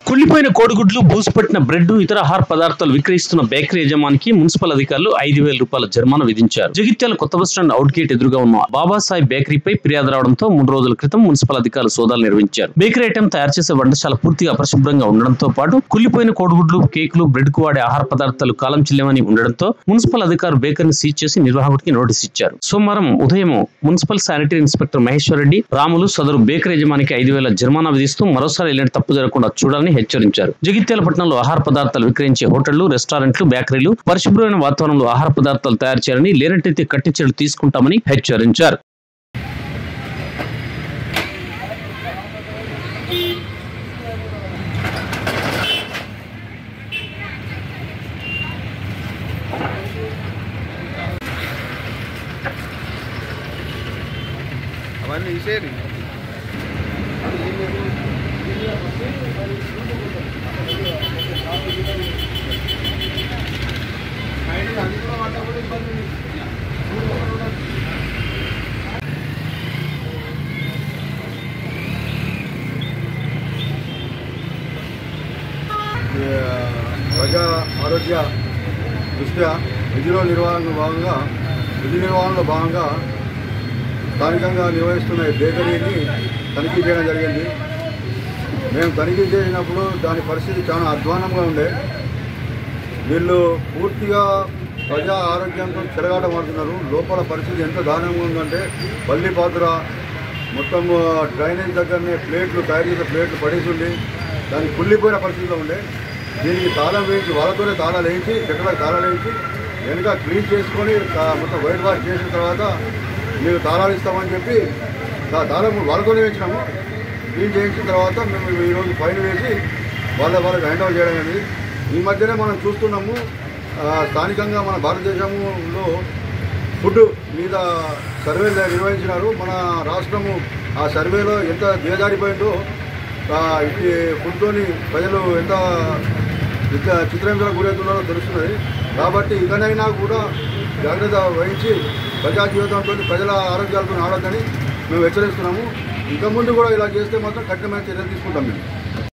కుళ్ళిపోయిన కోడిగుడ్లు, బూసిపట్టిన బ్రెడ్, ఇతర ఆహార పదార్థాలు విక్రయిస్తున్న బేకరీ యజమానికి మున్సిపల్ అధికారులు 5,000 రూపాయల జరిమానా విధించారు. జగిత్యాల కొత్త బస్టాండ్ అవుట్ గేట్ ఎదురుగా ఉన్న బాబాసాయి బేకరీపై ఫిర్యాదు రావడంతో 3 రోజుల క్రితం మున్సిపల్ అధికారులు సోదాలు నిర్వహించారు. బేకరీ ఐటెం తయారు చేసే వంటశాల పూర్తిగా అపరిశుభ్రంగా ఉండడంతో పాటు కుళ్ళిపోయిన కోడిగుడ్లు, కేకులు, బ్రెడ్ కు వాడే ఆహార పదార్థాలు కాలం చెల్లెమని ఉండడంతో మున్సిపల్ అధికారులు బేకరీని సీజ్ చేసి నిర్వాహకుడికి నోటీసు ఇచ్చారు. సోమవారం ఉదయం municipal sanitary inspector Maheshwar Reddy, Ramulu సదరు బేకరీ యజమానికి 5,000 జరిమానా విధిస్తూ మరోసారి ఇలాంటి తప్పు జరగకుండా చూడాలని హెచ్చరించారు. జగిత్యాల పట్టణంలో ఆహార పదార్థాలు విక్రయించే హోటళ్లు, రెస్టారెంట్లు, బేకరీలు పరిశుభ్రమైన వాతావరణంలో ఆహార పదార్థాలు తయారు చేయాలని, లేనట్టయితే కఠిన చర్యలు తీసుకుంటామని హెచ్చరించారు. అవన్నీ ఇసేది ప్రజా ఆరోగ్య దృష్ట్యా విధి నిర్వహణలో భాగంగా స్థానికంగా నిర్వహిస్తున్న బేకరీని తనిఖీ చేయడం జరిగింది. మేము తనిఖీ చేసినప్పుడు దాని పరిస్థితి చాలా అధ్వానంగా ఉండే. వీళ్ళు పూర్తిగా ప్రజా ఆరోగ్యంతో చెలగాటమాడుతున్నారు. లోపల పరిస్థితి ఎంత దారుణంగా ఉందంటే పల్లి పాత్ర మొత్తం డ్రైనేజ్ దగ్గరనే ప్లేట్లు, తయారు చేసే ప్లేట్లు పడేసి ఉండి దానికి కుళ్ళిపోయిన పరిస్థితిలో ఉండే. దీనికి తాళం వేయించి, వాళ్ళతోనే తాళాలు వేయించి, చెట్లకు తాళాలు వేయించి వెనుక క్లీన్ చేసుకొని మొత్తం వైట్ వాష్ చేసిన తర్వాత మేము తాళాలు ఇస్తామని చెప్పి తాళం వాళ్ళతోనే వేయించినాము. క్లీన్ చేయించిన తర్వాత మేము ఈరోజు ఫైన్ వేసి వాళ్ళకి హ్యాండ్ ఓవర్ చేయడం అనేది. ఈ మధ్యనే మనం చూస్తున్నాము, స్థానికంగా మన భారతదేశంలో ఫుడ్ మీద సర్వే నిర్వహించినారు. మన రాష్ట్రము ఆ సర్వేలో ఎంత దిగజారిపోయిందో, ఈ ఫుడ్తోని ప్రజలు ఎంత చిత్రహింసలకు గురవుతున్నారో తెలుస్తున్నది. కాబట్టి ఇకనైనా కూడా జాగ్రత్త వహించి ప్రజా జీవితంతో, ప్రజల ఆరోగ్యాలతో ఆడొద్దని మేము హెచ్చరిస్తున్నాము. ఇక ముందు కూడా ఇలా చేస్తే మాత్రం కఠినమైన చర్యలు తీసుకుంటాం మేము.